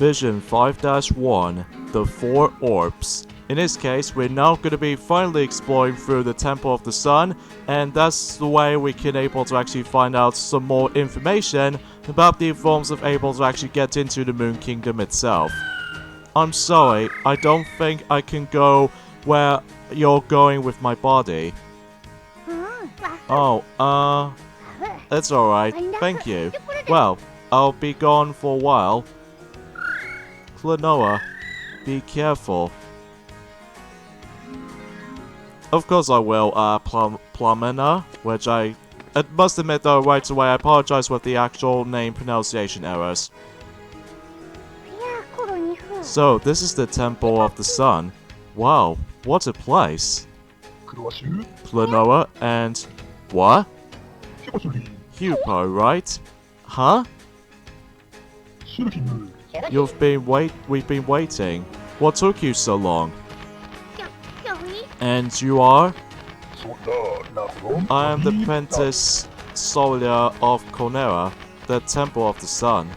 Vision 5-1, the 4 orbs. In this case, we're now going to be finally exploring through the Temple of the Sun, and that's the way we can able to actually find out some more information about the forms of able to actually get into the Moon Kingdom itself. I'm sorry, I don't think I can go where you're going with my body. Oh, that's alright, thank you. Well, I'll be gone for a while. Klonoa, be careful. Of course I will, Plumina, which I must admit though right away, I apologize with the actual name pronunciation errors. So, this is the Temple of the Sun. Wow, what a place. Klonoa and... what? Hupo, right? Huh? We've been waiting. What took you so long? And you are? I am the apprentice soldier of Klonoa, the Temple of the Sun.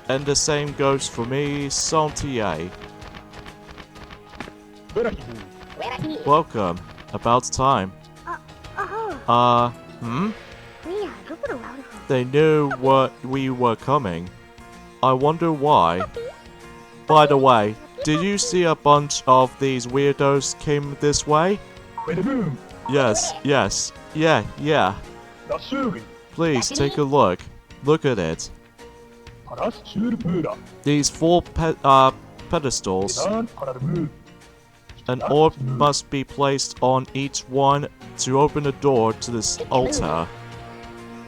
And the same goes for me, Santier. Welcome. About time. They knew we were coming. I wonder why. By the way, did you see a bunch of these weirdos came this way? Yes. Yeah. Please take a look. Look at it. These 4 pedestals. An orb must be placed on each one to open the door to this altar.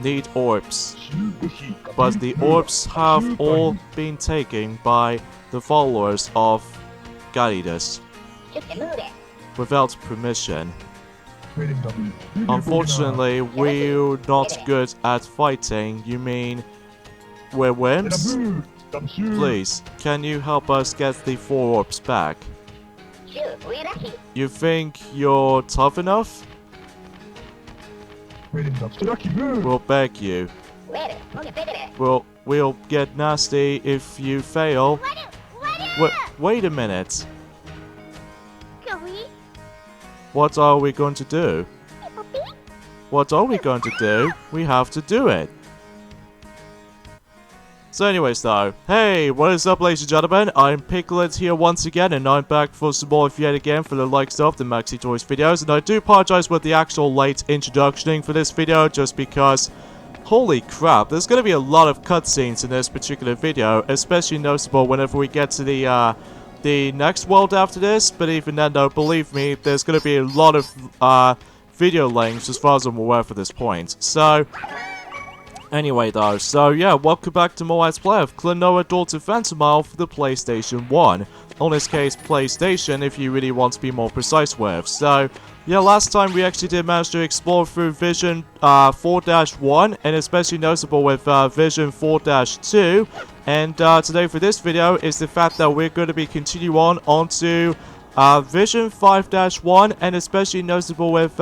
Need orbs. But the orbs have all been taken by the followers of Galidas without permission. Unfortunately, we're not good at fighting. You mean we're wimps? Please, can you help us get the 4 orbs back? You think you're tough enough? We'll beg you. We'll get nasty if you fail. Wait a minute. What are we going to do? What are we going to do? We have to do it. So anyways though, hey, what is up ladies and gentlemen, I'm Piglet here once again, and I'm back for some more yet again for the likes of the Maxi Toys videos, and I do apologize with the actual late introductioning for this video, just because, holy crap, there's going to be a lot of cutscenes in this particular video, especially noticeable whenever we get to the next world after this, but even then though, believe me, there's going to be a lot of video lengths as far as I'm aware for this point, so... Anyway though, so yeah, welcome back to more Let's Play of Klonoa Daughter Phantomile for the PlayStation 1. On this case, PlayStation, if you really want to be more precise with. So, yeah, last time we actually did manage to explore through Vision 4-1, and especially noticeable with Vision 4-2. And today for this video is the fact that we're going to be continuing on onto Vision 5-1, and especially noticeable with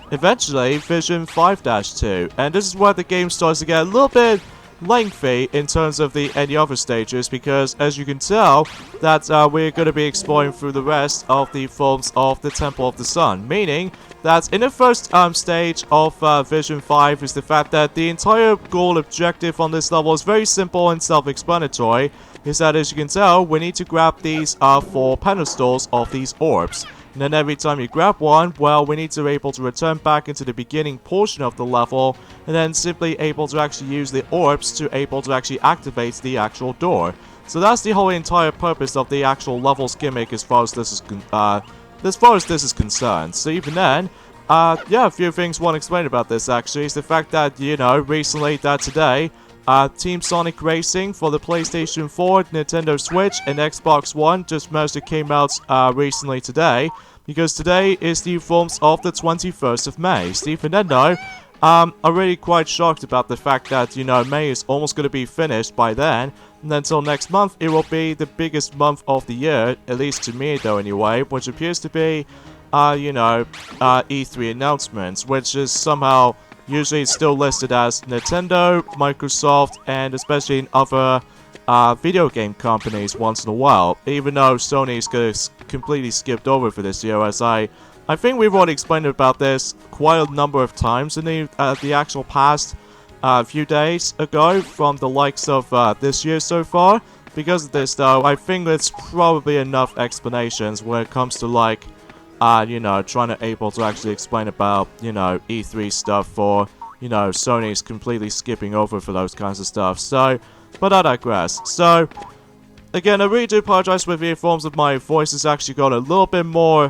eventually Vision 5-2. And this is where the game starts to get a little bit lengthy in terms of any other stages, because as you can tell that we're going to be exploring through the rest of the forms of the Temple of the Sun, meaning that in the first stage of Vision 5 is the fact that the entire goal objective on this level is very simple and self-explanatory, is that as you can tell we need to grab these 4 pedestals of these orbs. And then every time you grab one, well, we need to be able to return back into the beginning portion of the level, and then simply able to actually use the orbs to able to actually activate the actual door. So that's the whole entire purpose of the actual levels gimmick as far as this is concerned. So even then, yeah, a few things I want to explain about this actually is the fact that, you know, recently that today, Team Sonic Racing for the PlayStation 4, Nintendo Switch, and Xbox One just came out recently today, because today is the forms of the 21st of May. So even then though, I'm really quite shocked about the fact that, you know, May is almost going to be finished by then, and then until next month it will be the biggest month of the year, at least to me though anyway, which appears to be, you know, E3 announcements, which is somehow... usually it's still listed as Nintendo, Microsoft, and especially in other video game companies once in a while, even though Sony's completely skipped over for this year, as I think we've already explained about this quite a number of times in the actual past few days ago from the likes of this year so far. Because of this, though, I think there's probably enough explanations when it comes to, like, you know, trying to able to actually explain about, you know, E3 stuff for, you know, Sony's completely skipping over for those kinds of stuff. So, but I digress. So, again, I really do apologize with the forms of my voice has actually got a little bit more,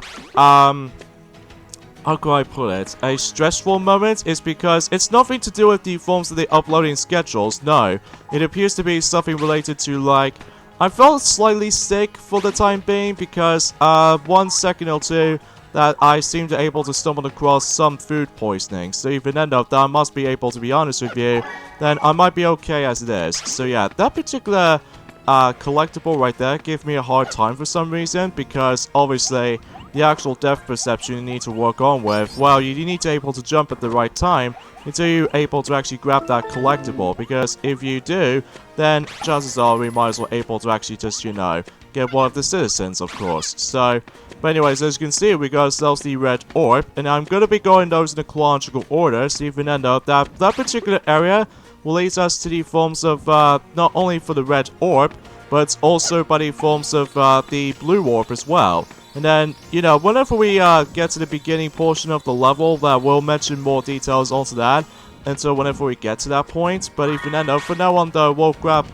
how can I put it, a stressful moment is because it's nothing to do with the forms of the uploading schedules, no. It appears to be something related to, like, I felt slightly sick for the time being because, 1 second or two that I seemed to able to stumble across some food poisoning. So even then though, that I must be able to be honest with you, then I might be okay as it is. So yeah, that particular, collectible right there gave me a hard time for some reason because obviously the actual depth perception you need to work on with, well, you need to be able to jump at the right time until you're able to actually grab that collectible, because if you do, then chances are we might as well able to actually just, you know, get one of the citizens, of course. So, but anyways, as you can see, we got ourselves the red orb, and I'm going to be going those in a chronological order, so you can end up that particular area will lead us to the forms of, not only for the red orb, but also by the forms of the blue orb as well. And then, you know, whenever we get to the beginning portion of the level, that will mention more details onto that until whenever we get to that point. But even then, for now on though, we'll grab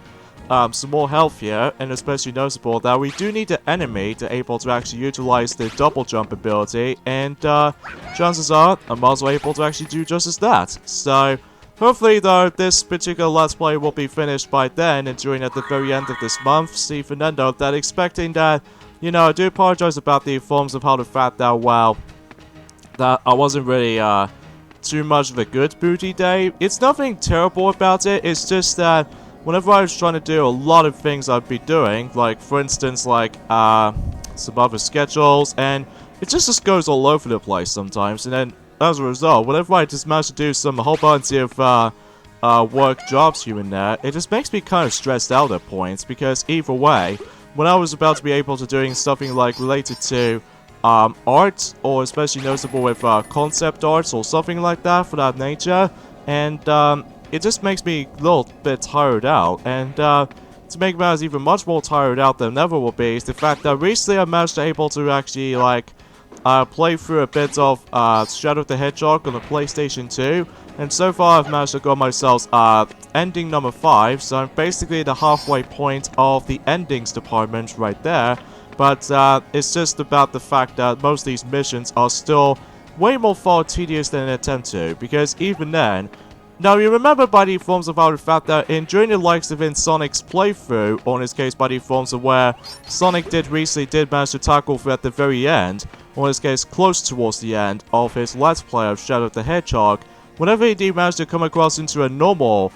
some more health here, and especially noticeable that we do need the enemy to able to actually utilize the double jump ability, and chances are I'm also able to actually do just as that. So hopefully though, this particular Let's Play will be finished by then, and during at the very end of this month. See Fernando, that expecting that, you know, I do apologize about the forms of how the fact that, well, that I wasn't really, too much of a good booty day. It's nothing terrible about it, it's just that whenever I was trying to do a lot of things I'd be doing, like, for instance, like, some other schedules, and it just goes all over the place sometimes, and then, as a result, whenever I just manage to do a whole bunch of, work jobs here and there, it just makes me kind of stressed out at points, because either way, when I was about to be able to doing something like related to art, or especially noticeable with concept arts or something like that for that nature, and it just makes me a little bit tired out. And to make matters even much more tired out than ever will be is the fact that recently I managed to able to actually like play through a bit of Shadow the Hedgehog on the PlayStation 2. And so far I've managed to go myself ending number 5, so I'm basically the halfway point of the endings department right there. But it's just about the fact that most of these missions are still way more far tedious than an attempt to, because even then, now you remember by the forms of how the fact that during the likes of in Sonic's playthrough, or in this case by the forms of where Sonic did manage to tackle at the very end, or in this case close towards the end of his Let's Play of Shadow the Hedgehog, whenever he did manage to come across into a normal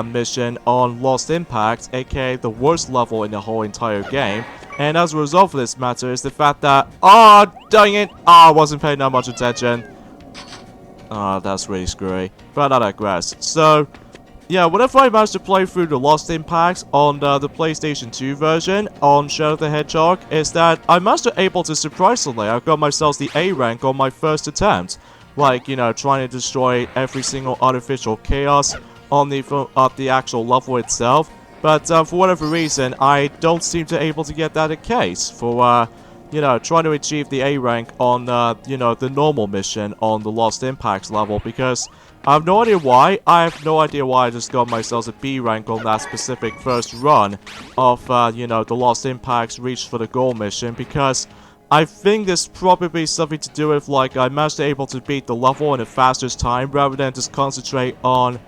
mission on Lost Impact, aka the worst level in the whole entire game, and as a result of this matter is the fact that, oh dang it, I wasn't paying that much attention. That's really screwy, but I digress. So, yeah, whenever I managed to play through the Lost Impact on the PlayStation 2 version on Shadow the Hedgehog, is that I managed to able to surprisingly, I got myself the A rank on my first attempt. Like, you know, trying to destroy every single artificial chaos on the actual level itself. But for whatever reason, I don't seem to able to get that a case for, you know, trying to achieve the A rank on, you know, the normal mission on the Lost Impacts level, because I have no idea why. I have no idea why I just got myself a B rank on that specific first run of, you know, the Lost Impacts Reach for the Goal mission, because I think this probably something to do with, like, I managed to able to beat the level in the fastest time rather than just concentrate on,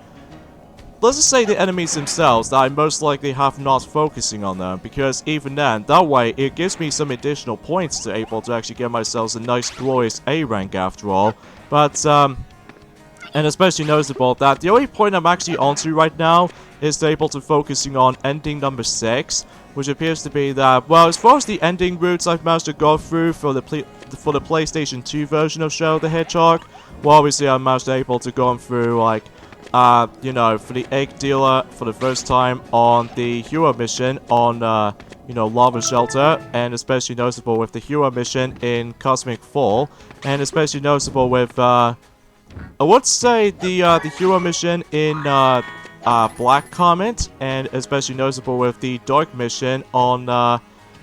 let's just say, the enemies themselves that I most likely have not focusing on them, because even then, that way, it gives me some additional points to able to actually get myself a nice glorious A rank after all. But, and especially noticeable that the only point I'm actually onto right now is able to focusing on ending number 6, which appears to be that, well, as far as the ending routes I've managed to go through for the PlayStation 2 version of Shadow the Hedgehog, well, obviously I managed to able to go through, like, you know, for the egg dealer for the first time on the hero mission on, you know, Lava Shelter, and especially noticeable with the hero mission in Cosmic Fall, and especially noticeable with, I would say the hero mission in, Black Comet, and especially noticeable with the Dark mission on,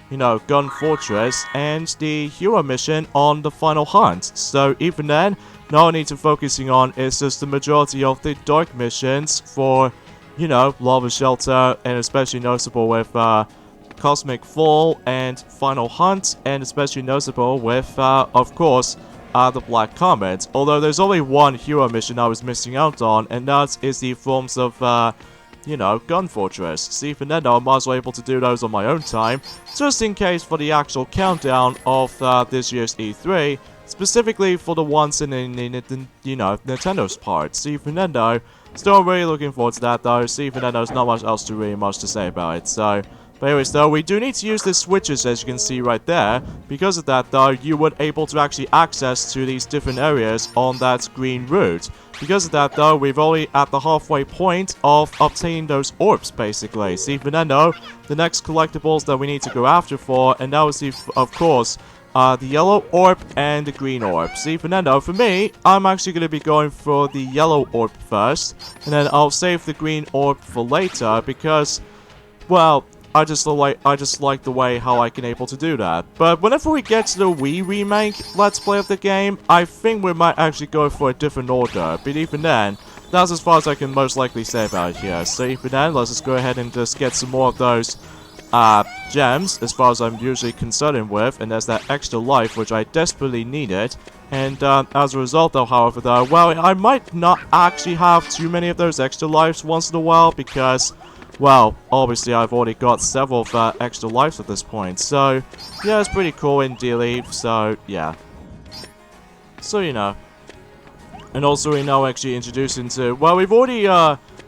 you know, Gun Fortress, and the hero mission on the Final Hunt. So even then, not only to focusing on is just the majority of the Dark missions for, you know, Lava Shelter, and especially noticeable with, Cosmic Fall and Final Hunt, and especially noticeable with, of course, the Black Comet. Although there's only one hero mission I was missing out on, and that is the forms of, you know, Gun Fortress. So even then, I was able to do those on my own time, just in case for the actual countdown of this year's E3, specifically for the ones in you know, Nintendo's part. So even then, though, still really looking forward to that, though. So even then, there's not much else to really much to say about it. So, but anyways, though, we do need to use the switches, as you can see right there. Because of that, though, you would able to actually access to these different areas on that green route. Because of that, though, we've only at the halfway point of obtaining those orbs, basically. So even then, though, the next collectibles that we need to go after for, and that was the, of course, the yellow orb and the green orb. So even then, though, for me, I'm actually going to be going for the yellow orb first, and then I'll save the green orb for later, because, well, I just like the way how I can able to do that. But whenever we get to the Wii remake Let's Play of the game, I think we might actually go for a different order. But even then, that's as far as I can most likely say about it here. So even then, let's just go ahead and just get some more of those gems, as far as I'm usually concerned with, and there's that extra life, which I desperately needed. And as a result, though, however, though, well, I might not actually have too many of those extra lives once in a while, because, well, obviously I've already got several of extra lives at this point. So, yeah, it's pretty cool indeed, so, yeah. So, you know. And also, we now actually introduced into, well, we've already,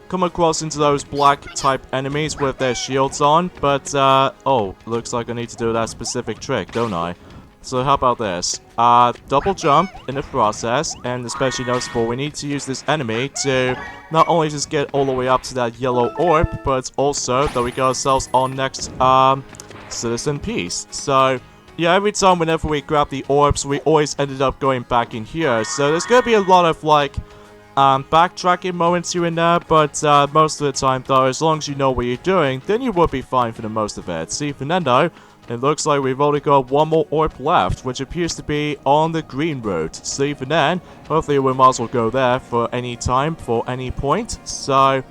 come across into those black type enemies with their shields on, but oh, looks like I need to do that specific trick, don't I? So how about this? Double jump in the process, and especially noticeable, we need to use this enemy to not only just get all the way up to that yellow orb, but also that we got ourselves our next citizen piece. So yeah, every time whenever we grab the orbs, we always ended up going back in here. So there's gonna be a lot of like backtracking moments here and there, but most of the time, though, as long as you know what you're doing, then you will be fine for the most of it. See, for Nendo, it looks like we've only got one more orb left, which appears to be on the green route. So even then, hopefully we might as well go there for any time, for any point. So,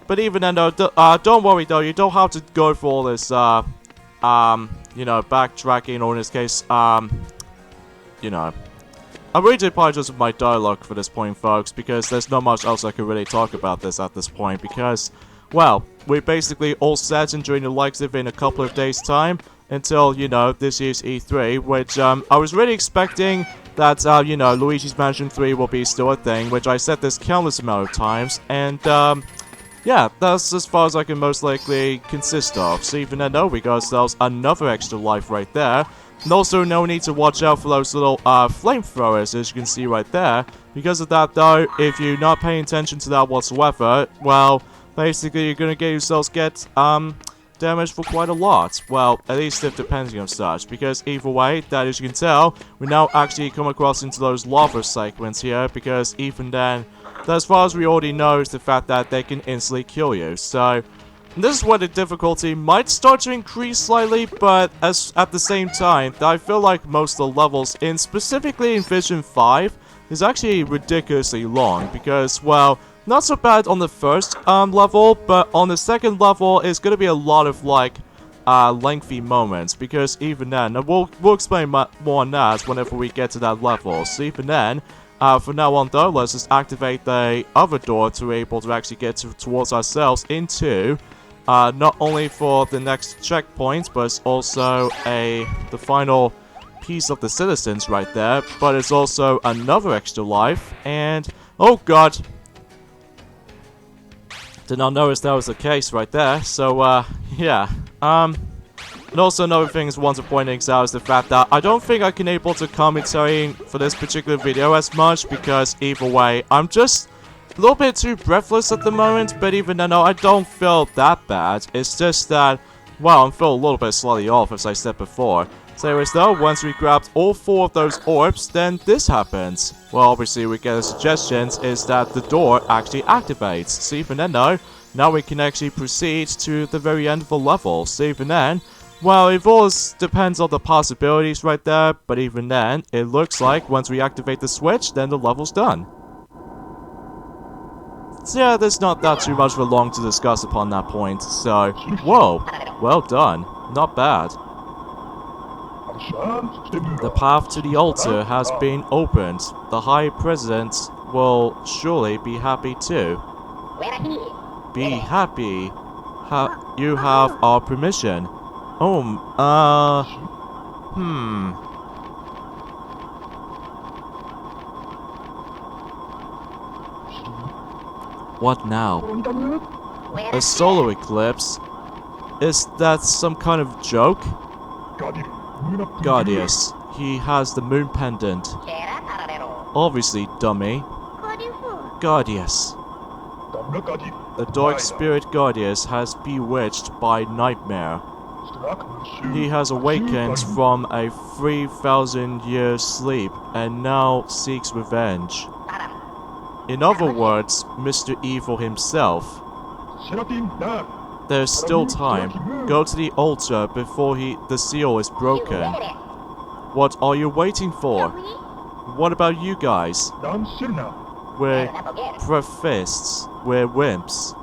but even then, though, don't worry, though, you don't have to go for all this, you know, backtracking, or in this case, you know. I really do apologize with my dialogue for this point, folks, because there's not much else I can really talk about this at this point, because, well, we're basically all set and doing the likes of in a couple of days' time, until, you know, this year's E3, which, I was really expecting that, you know, Luigi's Mansion 3 will be still a thing, which I said this countless amount of times, and, yeah, that's as far as I can most likely consist of. So even then, though, we got ourselves another extra life right there. And also, no need to watch out for those little flamethrowers, as you can see right there. Because of that, though, if you're not paying attention to that whatsoever, well, basically you're gonna get yourselves damaged for quite a lot. Well, at least if depending on such. Because either way, that as you can tell, we now actually come across into those lava segments here. Because even then, as far as we already know, is the fact that they can instantly kill you. So, this is where the difficulty might start to increase slightly, but at the same time, I feel like most of the levels, specifically in Vision 5, is actually ridiculously long, because, well, not so bad on the first level, but on the second level, it's going to be a lot of, like, lengthy moments, because even then, we'll explain more on that whenever we get to that level. So even then, from now on, though, let's just activate the other door to be able to actually get towards ourselves into not only for the next checkpoint, but it's also the final piece of the citizens right there, but it's also another extra life, and, oh god, did not notice that was the case right there, so, yeah, and also another thing is want to point out is the fact that I don't think I can able to commentary for this particular video as much, because either way, I'm just a little bit too breathless at the moment, but even then, no, I don't feel that bad. It's just that, well, I'm feeling a little bit slightly off, as I said before. So anyways though, once we grabbed all 4 of those orbs, then this happens. Well, obviously we get a suggestion is that the door actually activates. So even then though, now we can actually proceed to the very end of the level. So even then, well, it all depends on the possibilities right there, but even then, it looks like once we activate the switch, then the level's done. So yeah, there's not that too much for long to discuss upon that point, so, whoa, well done, not bad. The path to the altar has been opened. The High President will surely be happy too. Be happy. You have our permission. What now? A solar eclipse? Is that some kind of joke? Guardius, he has the moon pendant. Obviously, dummy. Guardius. The Dark Spirit Guardius has bewitched by nightmare. He has awakened from a 3,000-year sleep and now seeks revenge. In other words, Mr. Evil himself. There's still time. Go to the altar before the seal is broken. What are you waiting for? What about you guys? We're prefists. We're wimps.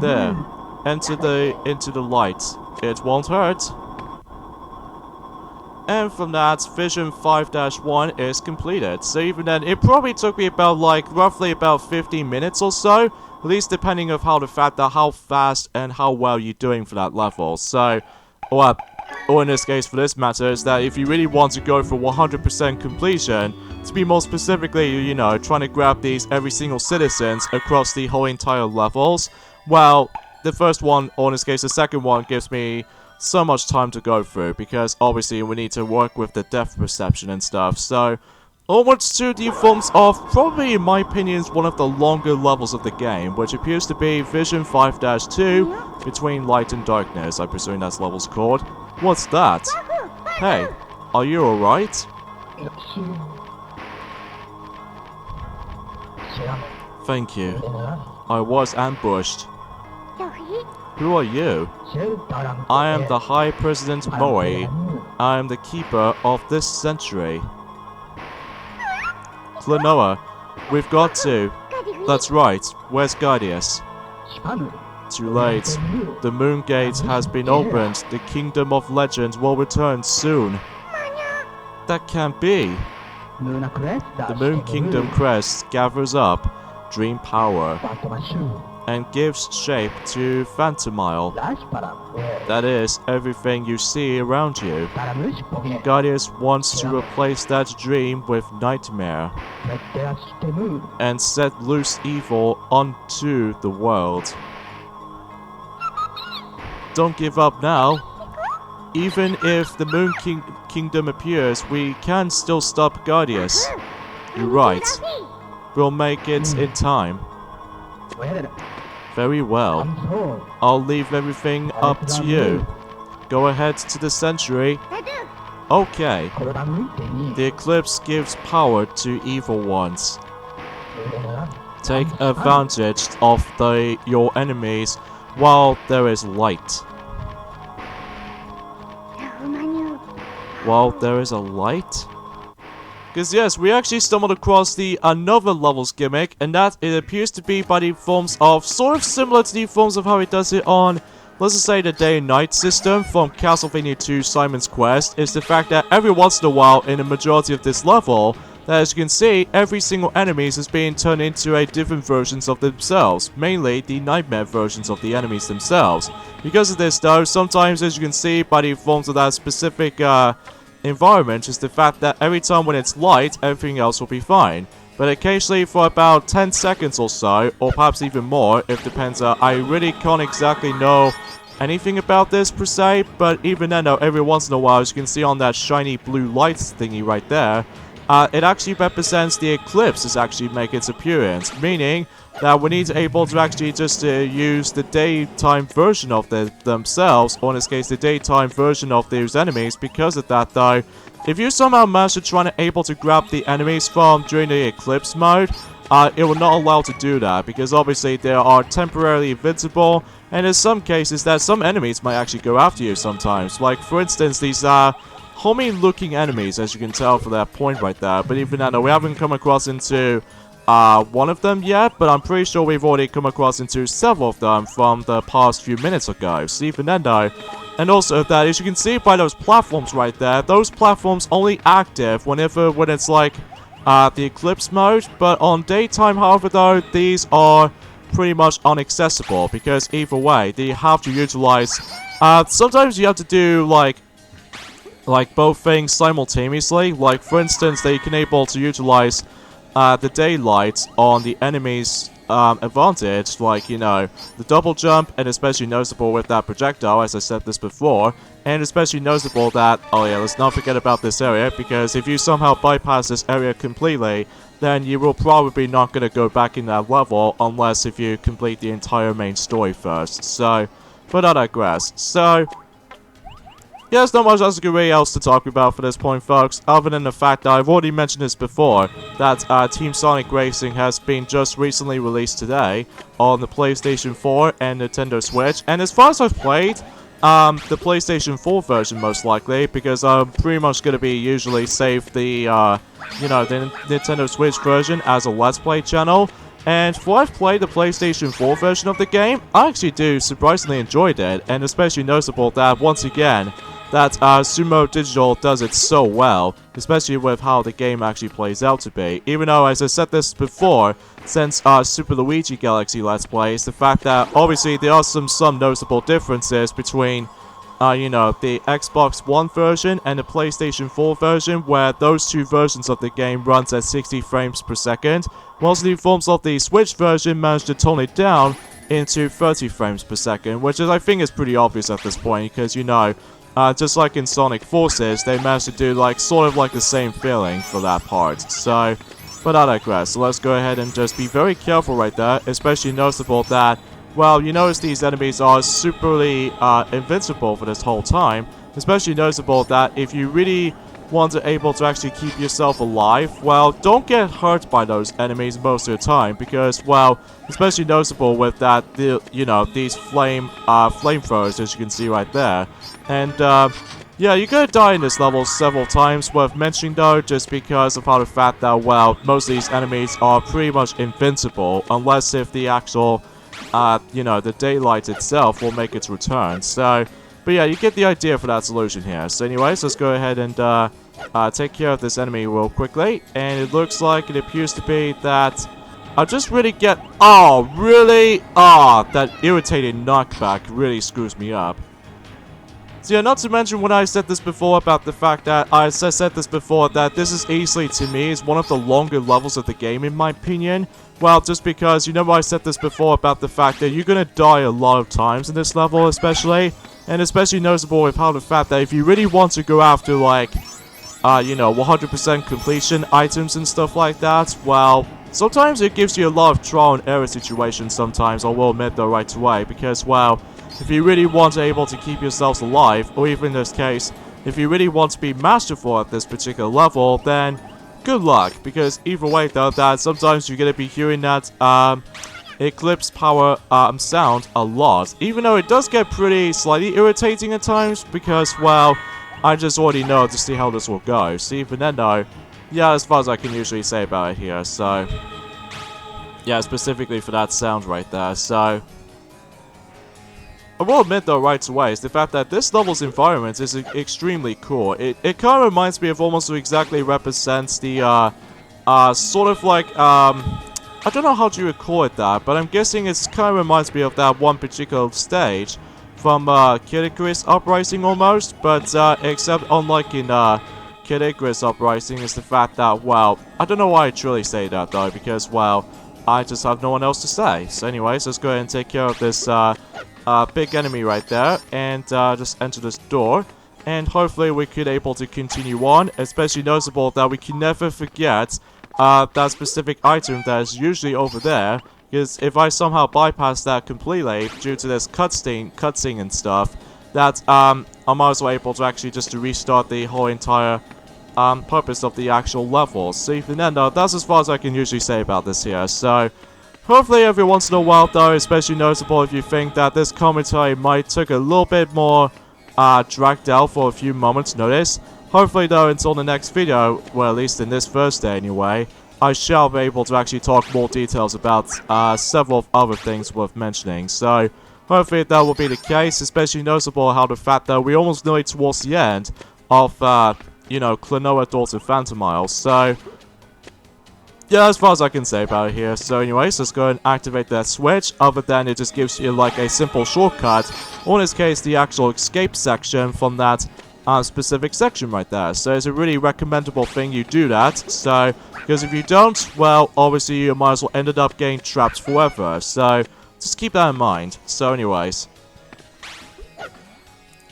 There. Into the light. It won't hurt. And from that, Vision 5-1 is completed. So even then, it probably took me about roughly about 15 minutes or so. At least depending on how fast and how well you're doing for that level. So, or in this case for this matter, is that if you really want to go for 100% completion, to be more specifically, you know, trying to grab these every single citizens across the whole entire levels, well, the first one, or in this case the second one, gives me so much time to go through, because obviously we need to work with the depth perception and stuff, so onwards to the forms of, probably in my opinion, one of the longer levels of the game, which appears to be Vision 5-2, Between Light and Darkness, I presume that's level's called. What's that? Hey, are you alright? Thank you. I was ambushed. Who are you? I am the High President Moe. I am the keeper of this century. Klonoa, we've got to. That's right. Where's Guardius? Too late. The Moon Gate has been opened. The Kingdom of Legend will return soon. That can't be. The Moon Kingdom crest gathers up dream power and gives shape to Phantomile. That is everything you see around you. Guardius wants to replace that dream with nightmare and set loose evil onto the world. Don't give up now. Even if the Moon Kingdom appears, we can still stop Guardius. You're right. We'll make it in time. Very well. I'll leave everything up to you. Go ahead to the century. Okay. The eclipse gives power to evil ones. Take advantage of your enemies while there is light. While there is a light? Because yes, we actually stumbled across another levels gimmick, and that it appears to be by the forms of, sort of similar to the forms of how it does it on, let's just say, the day and night system from Castlevania 2 Simon's Quest, is the fact that every once in a while in the majority of this level, that as you can see, every single enemy is being turned into a different versions of themselves, mainly the nightmare versions of the enemies themselves. Because of this though, sometimes as you can see by the forms of that specific environment is the fact that every time when it's light, everything else will be fine. But occasionally for about 10 seconds or so, or perhaps even more, it depends, I really can't exactly know anything about this per se, but even then though, every once in a while, as you can see on that shiny blue lights thingy right there, it actually represents the eclipse is actually making its appearance, meaning that we need to able to actually just use the daytime version of themselves, or in this case the daytime version of those enemies. Because of that though, if you somehow manage to try to able to grab the enemies from during the eclipse mode, it will not allow to do that, because obviously they are temporarily invincible, and in some cases that some enemies might actually go after you sometimes. Like for instance these homey looking enemies, as you can tell from that point right there. But even then, we haven't come across into one of them yet, but I'm pretty sure we've already come across into several of them from the past few minutes ago. So even then though, and also that, as you can see by those platforms right there, those platforms only active when it's like the eclipse mode. But on daytime, however though, these are pretty much inaccessible, because either way they have to utilize sometimes you have to do like both things simultaneously. Like for instance, they can able to utilize the daylight on the enemy's advantage, like, you know, the double jump, and especially noticeable with that projectile, as I said this before, and especially noticeable that, oh yeah, let's not forget about this area, because if you somehow bypass this area completely, then you will probably not going to go back in that level, unless if you complete the entire main story first. So, but I digress. So, yeah, there's not much else to talk about for this point, folks, other than the fact that I've already mentioned this before, that Team Sonic Racing has been just recently released today on the PlayStation 4 and Nintendo Switch. And as far as I've played, the PlayStation 4 version most likely, because I'm pretty much going to be usually save the, you know, the Nintendo Switch version as a Let's Play channel. And for I've played the PlayStation 4 version of the game, I actually do surprisingly enjoyed it, and especially noticeable that, once again, that Sumo Digital does it so well, especially with how the game actually plays out to be. Even though, as I said this before, since Super Luigi Galaxy Let's Plays, the fact that obviously there are some noticeable differences between, you know, the Xbox One version and the PlayStation 4 version, where those two versions of the game runs at 60 frames per second, whilst the forms of the Switch version managed to tone it down into 30 frames per second, which is, I think, is pretty obvious at this point, because, you know, just like in Sonic Forces, they managed to do like sort of like the same feeling for that part. So, but I digress. So let's go ahead and just be very careful right there, especially noticeable that, well, you notice these enemies are superly invincible for this whole time. Especially noticeable that if you really want to able to actually keep yourself alive, well, don't get hurt by those enemies most of the time, because, well, especially noticeable with that, you know, these flamethrowers, as you can see right there. And, yeah, you're gonna die in this level several times, worth mentioning though, just because of how the fact that, well, most of these enemies are pretty much invincible, unless if the actual, you know, the daylight itself will make its return. So, but yeah, you get the idea for that solution here. So anyways, let's go ahead and, take care of this enemy real quickly. And it looks like it appears to be that I just really get, oh, really? Ah, that irritating knockback really screws me up. So yeah, not to mention when I said this before about the fact that, I said this before, that this is easily, to me, is one of the longer levels of the game in my opinion. Well, just because, you know, I said this before about the fact that you're gonna die a lot of times in this level especially. And especially noticeable with how the fact that if you really want to go after like, you know, 100% completion items and stuff like that, well, sometimes it gives you a lot of trial and error situations sometimes, I will admit though right away, because, well, if you really want to able to keep yourselves alive, or even in this case, if you really want to be masterful at this particular level, then good luck, because either way though, that sometimes you're going to be hearing that Eclipse power sound a lot, even though it does get pretty slightly irritating at times, because, well, I just already know to see how this will go. So even then though, yeah, as far as I can usually say about it here, so yeah, specifically for that sound right there. So I will admit though right away is the fact that this level's environment is extremely cool. It kind of reminds me of almost exactly represents the sort of like I don't know how to call it that, but I'm guessing it kind of reminds me of that one particular stage from Kid Icarus Uprising almost, but except unlike in Kid Icarus Uprising is the fact that, well, I don't know why I truly say that though, because, well, I just have no one else to say. So anyways, let's go ahead and take care of this big enemy right there, and just enter this door. and hopefully we could able to continue on. Especially noticeable that we can never forget that specific item that is usually over there, because if I somehow bypass that completely due to this cutscene and stuff, that I might as well able to actually just to restart the whole entire purpose of the actual level. So even then though, that's as far as I can usually say about this here. So hopefully every once in a while though, especially noticeable if you think that this commentary might took a little bit more dragged out for a few moments notice. Hopefully though, until the next video, well at least in this first day anyway, I shall be able to actually talk more details about several other things worth mentioning. So hopefully that will be the case, especially noticeable how the fact that we're almost nearly towards the end of you know, Klonoa daughter Phantomile. So yeah, as far as I can say about it here. So anyways, let's go and activate that switch. Other than it just gives you like a simple shortcut, or in this case the actual escape section from that specific section right there. So it's a really recommendable thing you do that. So because if you don't, well obviously you might as well end up getting trapped forever. So just keep that in mind. So anyways,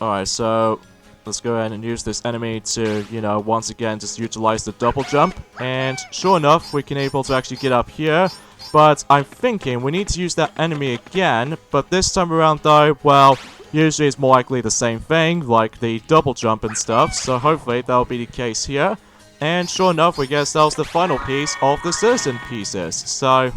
alright, so let's go ahead and use this enemy to, you know, once again just utilize the double jump. And sure enough, we can able to actually get up here. But I'm thinking we need to use that enemy again. But this time around though, well, usually it's more likely the same thing, like the double jump and stuff. So hopefully that'll be the case here. And sure enough, we get ourselves the final piece of the citizen pieces. So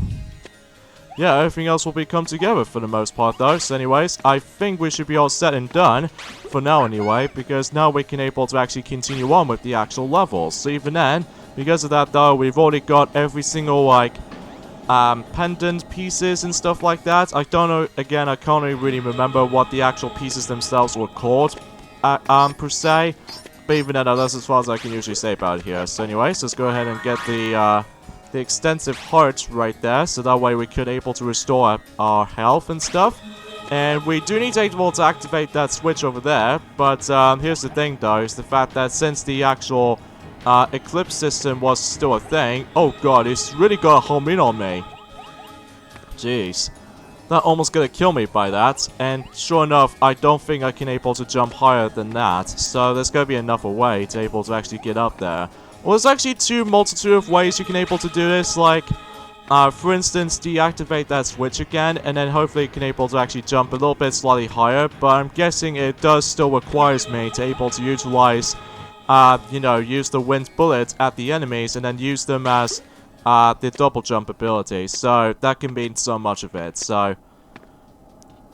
yeah, everything else will be come together for the most part though. So anyways, I think we should be all set and done. For now anyway, because now we can able to actually continue on with the actual levels. So even then, because of that though, we've already got every single like pendant pieces and stuff like that. I don't know, again, I can't really remember what the actual pieces themselves were called per se. But even then, that's as far as I can usually say about it here. So anyways, let's go ahead and get the extensive heart right there, so that way we could able to restore our health and stuff. And we do need to be able to activate that switch over there, but here's the thing though, is the fact that since the actual eclipse system was still a thing, oh god, it's really gonna home in on me. Jeez. That almost gonna kill me by that, and sure enough, I don't think I can able to jump higher than that, so there's gonna be another way to able to actually get up there. Well, there's actually two multitude of ways you can able to do this, like, for instance, deactivate that switch again, and then hopefully you can able to actually jump a little bit slightly higher, but I'm guessing it does still requires me to able to utilize, you know, use the wind bullets at the enemies, and then use them as, the double jump ability, so that can mean so much of it, so,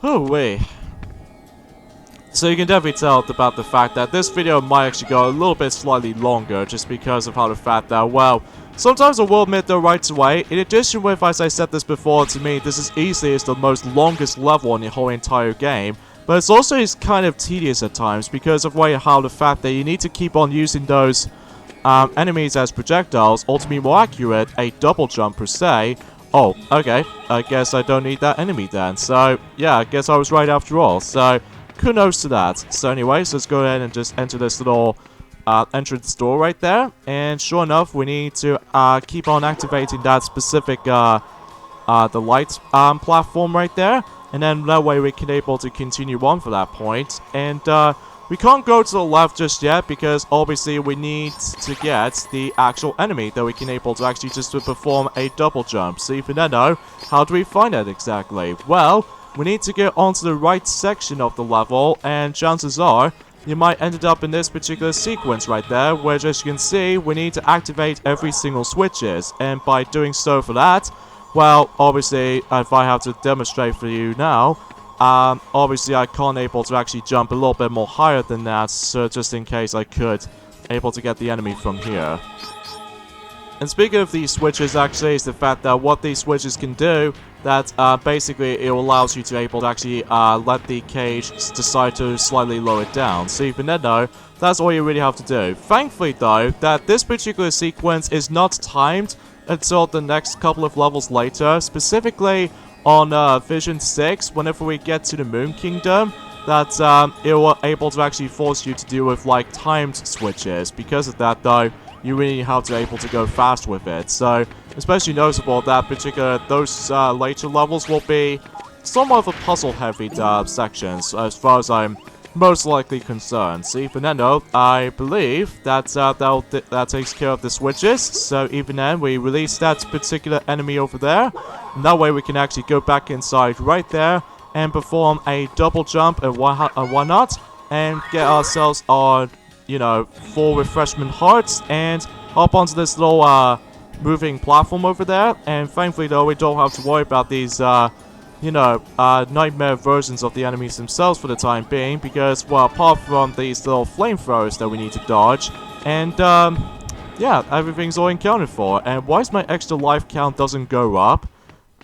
oh wait. So you can definitely tell about the fact that this video might actually go a little bit slightly longer, just because of how the fact that, well, sometimes I will admit though right away, in addition with, as I said this before, to me, this is easily the most longest level in the whole entire game, but it's also kind of tedious at times, because of how the fact that you need to keep on using those enemies as projectiles, or to be more accurate, a double jump per se. Oh, okay, I guess I don't need that enemy then, so yeah, I guess I was right after all, so kudos to that. So anyways, let's go ahead and just enter this little entrance door right there, and sure enough, we need to keep on activating that specific the light platform right there, and then that way we can able to continue on for that point. And we can't go to the left just yet, because obviously we need to get the actual enemy that we can able to actually just to perform a double jump. So even then though, how do we find that exactly? Well, we need to get onto the right section of the level, and chances are you might end up in this particular sequence right there, where as you can see, we need to activate every single switches, and by doing so for that, well, obviously, if I have to demonstrate for you now, obviously I can't able to actually jump a little bit more higher than that, so just in case I could able to get the enemy from here. And speaking of these switches, actually, is the fact that what these switches can do, that basically it allows you to able to actually let the cage decide to slightly lower it down. So even then though, that's all you really have to do. Thankfully though, that this particular sequence is not timed until the next couple of levels later, specifically on Vision 6, whenever we get to the Moon Kingdom, that it will able to actually force you to deal with like timed switches. Because of that though, you really have to able to go fast with it. So, especially noticeable that those later levels will be somewhat of a puzzle-heavy sections, as far as I'm most likely concerned. So even then though, I believe that that takes care of the switches. So even then, we release that particular enemy over there. And that way we can actually go back inside right there and perform a double jump and whatnot, and get ourselves our, you know, 4 refreshment hearts and hop onto this little moving platform over there. And thankfully though, we don't have to worry about these you know, nightmare versions of the enemies themselves for the time being, because, well, apart from these little flamethrowers that we need to dodge, and yeah, everything's all accounted for. And why is my extra life count doesn't go up?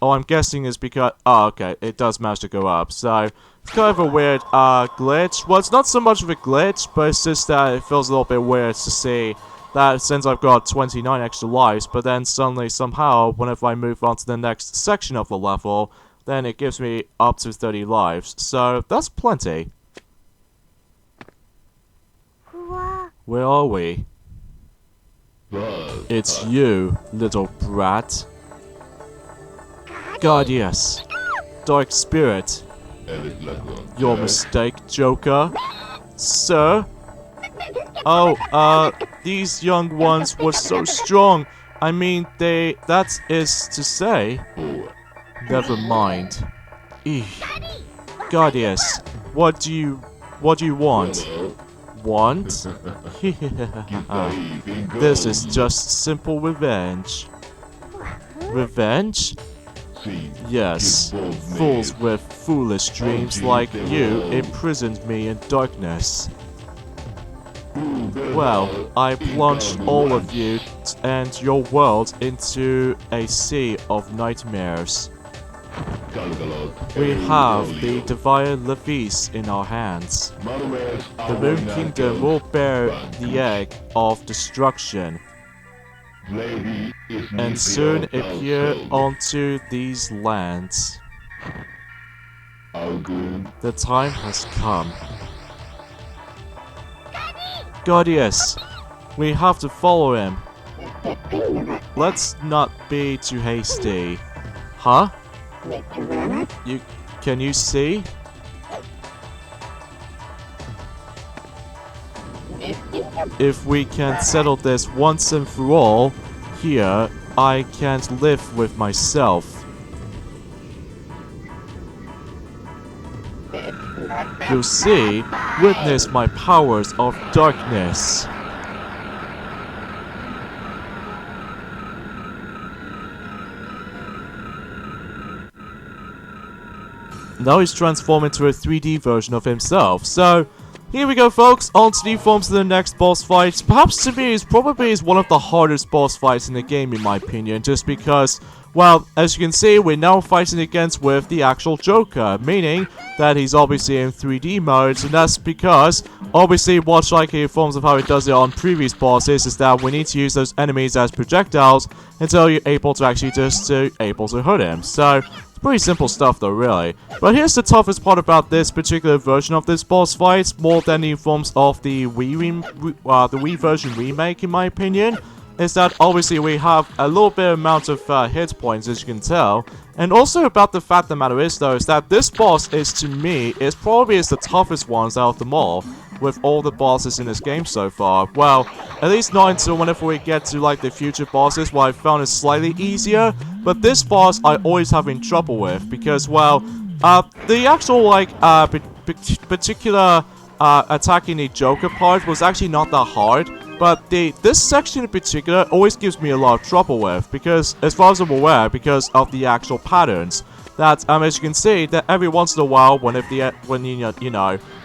Oh, I'm guessing is because, oh, okay, it does manage to go up. So it's kind of a weird glitch. Well, it's not so much of a glitch, but it's just that it feels a little bit weird to see that since I've got 29 extra lives, but then suddenly, somehow, whenever I move on to the next section of the level, then it gives me up to 30 lives. So that's plenty. Where are we? It's you, little brat. God, yes. Dark spirit. Your mistake, Joka. Sir? Oh, these young ones were so strong. I mean, that is to say... Never mind. Eesh. God, yes. What do you want? Want? This is just simple revenge. Revenge? Yes. Fools with foolish dreams like you imprisoned me in darkness. Well, I plunged all of you and your world into a sea of nightmares. We have the Divine Levice in our hands. The Moon Kingdom will bear the egg of destruction, and soon appear onto these lands. The time has come. God, yes. We have to follow him. Let's not be too hasty. Huh? Can you see? If we can settle this once and for all, here, I can't live with myself. You see, witness my powers of darkness. Now he's transformed into a 3D version of himself. So, here we go, folks. On to the forms of the next boss fight. Perhaps to me, probably is one of the hardest boss fights in the game, in my opinion. Just because, well, as you can see, we're now fighting against with the actual Joka. Meaning that he's obviously in 3D mode. And that's because, obviously, much like the forms of how it does it on previous bosses, is that we need to use those enemies as projectiles until you're able to actually just able to hurt him. So, pretty simple stuff though, really. But here's the toughest part about this particular version of this boss fight, more than the forms of the Wii version remake, in my opinion, is that obviously we have a little bit amount of hit points, as you can tell. And also about the fact the matter is though, is that this boss is, to me, probably the toughest ones out of them all, with all the bosses in this game so far. Well, at least not until whenever we get to like the future bosses, where I found it slightly easier. But this boss I always having trouble with, because, well, the actual like particular attacking the Joka part was actually not that hard. But this section in particular always gives me a lot of trouble with, because as far as I'm aware, because of the actual patterns. That as you can see, that every once in a while, when the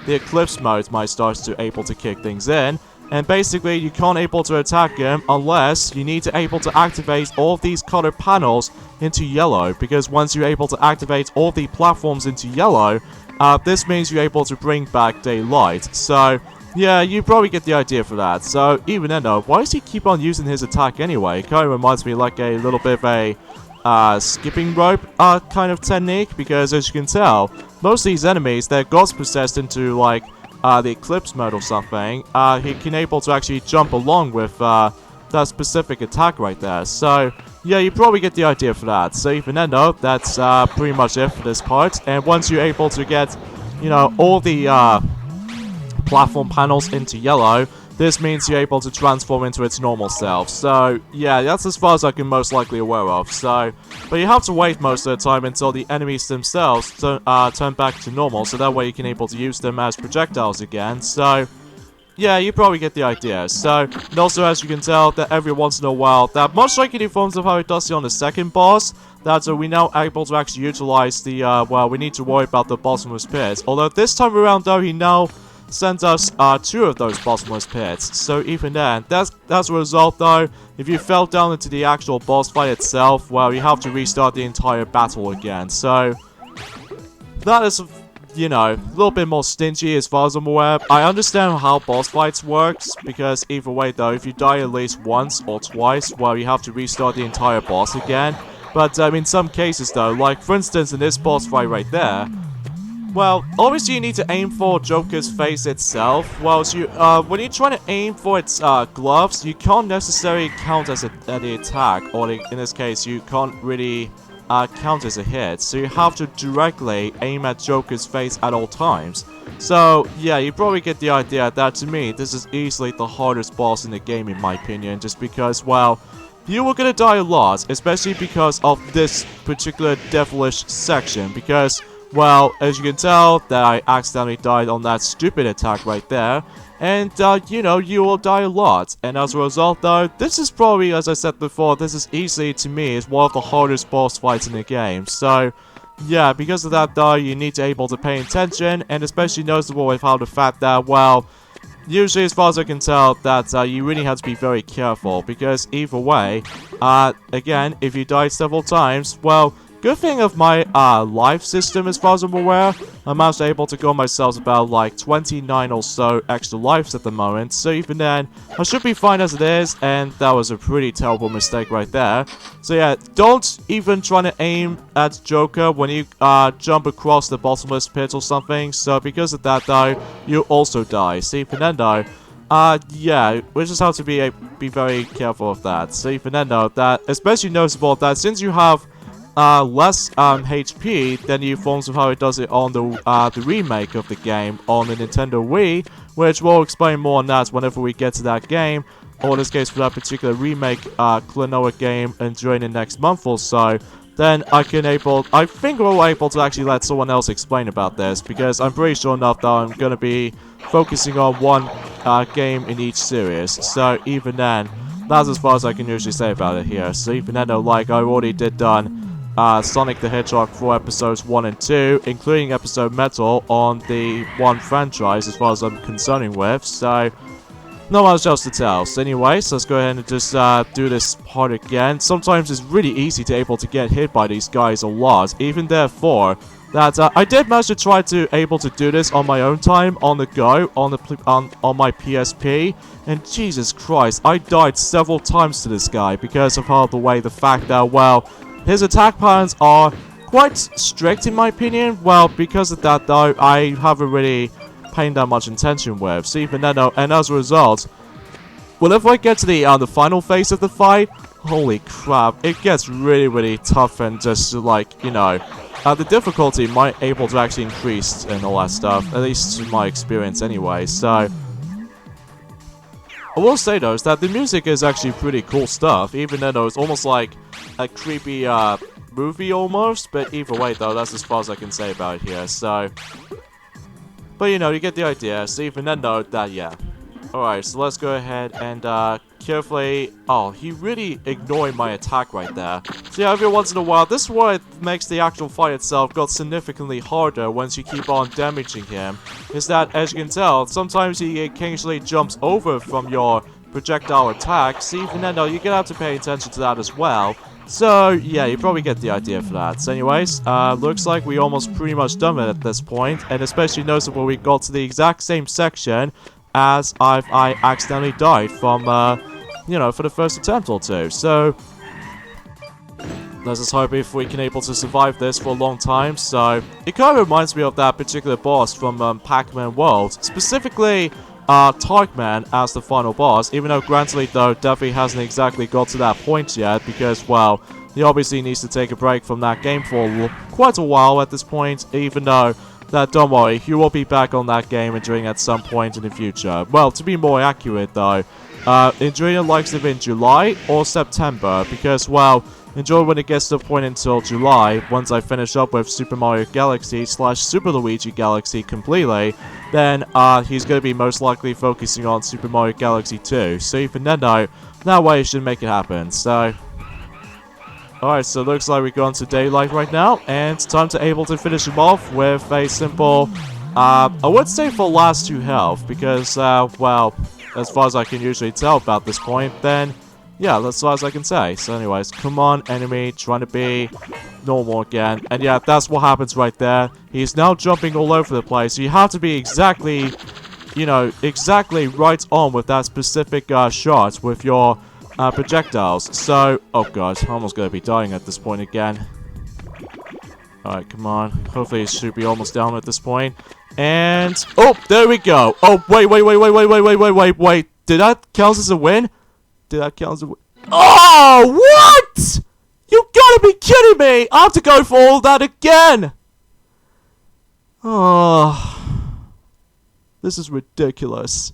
Eclipse mode might start to able to kick things in, and basically you can't able to attack him unless you need to able to activate all of these colored panels into yellow, because once you're able to activate all the platforms into yellow, this means you're able to bring back daylight. So yeah, you probably get the idea for that. So even then though, why does he keep on using his attack anyway? It kind of reminds me like a little bit of a skipping rope kind of technique, because as you can tell, most of these enemies, they're gods possessed into like the Eclipse mode or something. He can able to actually jump along with that specific attack right there. So yeah, you probably get the idea for that. So even then though, that's pretty much it for this part. And once you're able to get, you know, all the platform panels into yellow, this means you're able to transform into its normal self. So, yeah, that's as far as I can most likely aware of. So, but you have to wait most of the time until the enemies themselves turn back to normal, so that way you can able to use them as projectiles again. So, yeah, you probably get the idea. So, and also as you can tell, that every once in a while, that much like in the forms of how it does on the second boss, that we now able to actually utilize the, well, we need to worry about the bottomless pits. Although this time around, though, he now sends us 2 of those bottomless pits. So even then, that's a result, though. If you fell down into the actual boss fight itself, well, you have to restart the entire battle again. So, that is, you know, a little bit more stingy as far as I'm aware. I understand how boss fights works, because either way though, if you die at least once or twice, well, you have to restart the entire boss again. But in some cases though, like for instance in this boss fight right there, well, obviously you need to aim for Joker's face itself. Well, so you, when you're trying to aim for its gloves, you can't necessarily count as the attack, or in this case, you can't really count as a hit, so you have to directly aim at Joker's face at all times. So, yeah, you probably get the idea that to me, this is easily the hardest boss in the game in my opinion, just because, well, you were gonna die a lot, especially because of this particular devilish section, because, well, as you can tell, that I accidentally died on that stupid attack right there, and, you know, you will die a lot. And as a result, though, this is probably, as I said before, this is easily, to me, is one of the hardest boss fights in the game. So, yeah, because of that, though, you need to be able to pay attention, and especially noticeable with how the fact that, well, usually, as far as I can tell, that you really have to be very careful, because either way, again, if you died several times, well, good thing of my life system, as far as I'm aware, I'm actually able to go myself about like 29 or so extra lives at the moment, so even then, I should be fine as it is, and that was a pretty terrible mistake right there. So yeah, don't even try to aim at Joker when you jump across the bottomless pit or something, so because of that though, you also die. So even then though, yeah, we just have to be very careful of that. So even then though, that especially noticeable that since you have less HP than the forms of how it does it on the remake of the game on the Nintendo Wii, which we'll explain more on that whenever we get to that game, or in this case for that particular remake Klonoa game and during the next month or so. Then I think we're able to actually let someone else explain about this, because I'm pretty sure enough that I'm gonna be focusing on one game in each series. So even then, that's as far as I can usually say about it here. So even then, like I already did done Sonic the Hedgehog for episodes 1 and 2, including episode Metal on the one franchise as far as I'm concerning with, so not much else to tell. So anyways, let's go ahead and just do this part again. Sometimes it's really easy to able to get hit by these guys a lot, even therefore that I did manage to try to able to do this on my own time, on the go, on my PSP, and Jesus Christ, I died several times to this guy because of how the fact that, well, his attack patterns are quite strict in my opinion. Well, because of that though, I haven't really paid that much attention with. So even then, and as a result, whenever I get to the final phase of the fight, holy crap, it gets really tough, and just like, you know, the difficulty might able to actually increase and all that stuff, at least in my experience anyway. So I will say though, is that the music is actually pretty cool stuff, even though it's almost like a creepy movie almost, but either way though, that's as far as I can say about it here. So, but you know, you get the idea. So even then though, that yeah. Alright, so let's go ahead and carefully... Oh, he really ignored my attack right there. So yeah, every once in a while, this is what makes the actual fight itself got significantly harder once you keep on damaging him. Is that, as you can tell, sometimes he occasionally jumps over from your projectile attack. So even then though, you're gonna have to pay attention to that as well. So, yeah, you probably get the idea for that. So anyways, looks like we almost pretty much done it at this point, and especially noticeable we got to the exact same section as I accidentally died from, you know, for the first attempt or two. So, let's just hope if we can able to survive this for a long time. So, it kind of reminds me of that particular boss from Pac-Man World, specifically Tarkman as the final boss, even though granted though definitely hasn't exactly got to that point yet, because well, he obviously needs to take a break from that game for quite a while at this point, even though that don't worry, you will be back on that game enjoying at some point in the future. Well, to be more accurate though, enjoy the likes of in July or September, because, well, enjoy when it gets to the point until July, once I finish up with Super Mario Galaxy / Super Luigi Galaxy completely, then he's going to be most likely focusing on Super Mario Galaxy 2, so even then though, that way it should make it happen, so... Alright, so it looks like we're going to daylight right now, and it's time to able to finish him off with a simple, I would say for last 2 health, because, well, as far as I can usually tell about this point, then, yeah, that's as far as I can say. So anyways, come on, enemy, trying to be normal again, and yeah, that's what happens right there. He's now jumping all over the place, so you have to be exactly, you know, exactly right on with that specific, shot with your... projectiles. So, oh god, I'm almost gonna be dying at this point again. Alright, come on. Hopefully it should be almost down at this point. And, oh, there we go. Oh, wait. Did that count as a win? Did that count as a win? Oh, what? You gotta be kidding me! I have to go for all that again! Oh, this is ridiculous.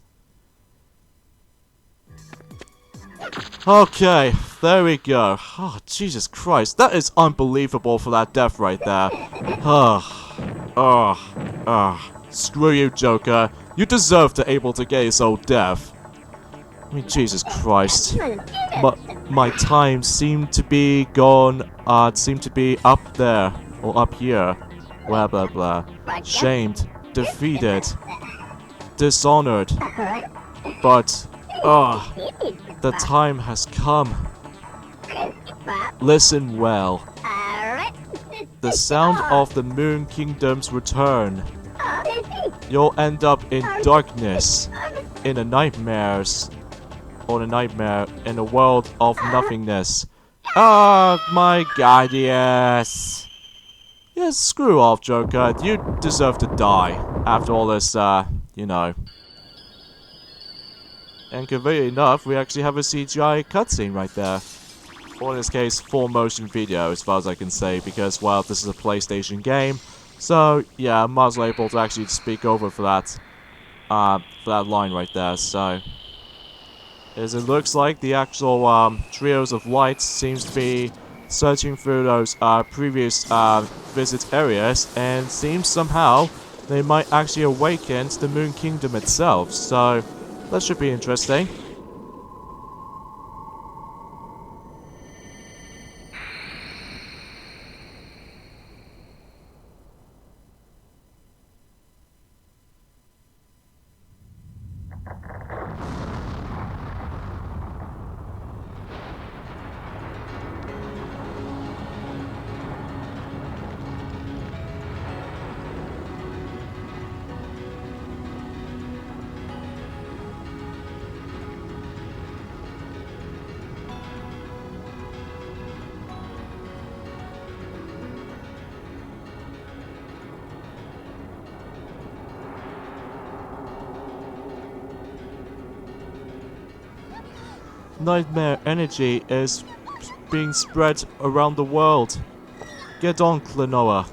Okay, there we go. Oh, Jesus Christ. That is unbelievable for that death right there. Screw you, Joker. You deserve to able to get his old death. I mean, Jesus Christ. My time seemed to be gone, it seemed to be up there. Or up here. Blah, blah, blah. Shamed. Defeated. Dishonored. But, the time has come. Listen well. The sound of the Moon Kingdom's return. You'll end up in darkness, in a nightmares, or a nightmare, in a world of nothingness. Oh my god, yes. Yes, screw off, Joker. You deserve to die after all this, you know. And conveniently enough, we actually have a CGI cutscene right there. Or in this case, full motion video, as far as I can say, because, well, this is a PlayStation game. So, yeah, I might as well able to actually speak over for that line right there, so... As it looks like, the actual, trios of lights seems to be searching through those, previous, visit areas, and seems somehow they might actually awaken to the Moon Kingdom itself, so... That should be interesting. Nightmare energy is being spread around the world. Get on, Klonoa.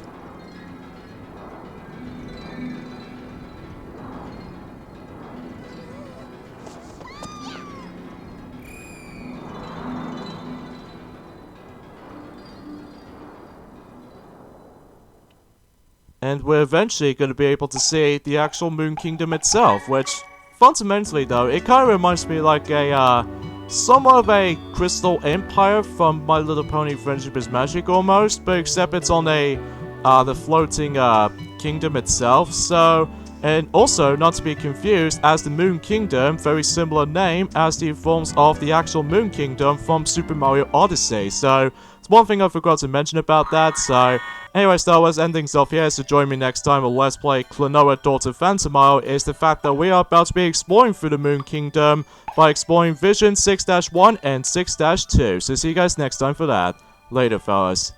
And we're eventually going to be able to see the actual Moon Kingdom itself, which, fundamentally though, it kind of reminds me like a, somewhat of a Crystal Empire from My Little Pony Friendship is Magic almost, but except it's on a, the floating, kingdom itself, so, and also, not to be confused, as the Moon Kingdom, very similar name as the forms of the actual Moon Kingdom from Super Mario Odyssey, so, it's one thing I forgot to mention about that, so, anyway, Star Wars ending stuff here, so join me next time on Let's Play Klonoa Daughter Phantomile, is the fact that we are about to be exploring through the Moon Kingdom by exploring Vision 6-1 and 6-2. So see you guys next time for that. Later, fellas.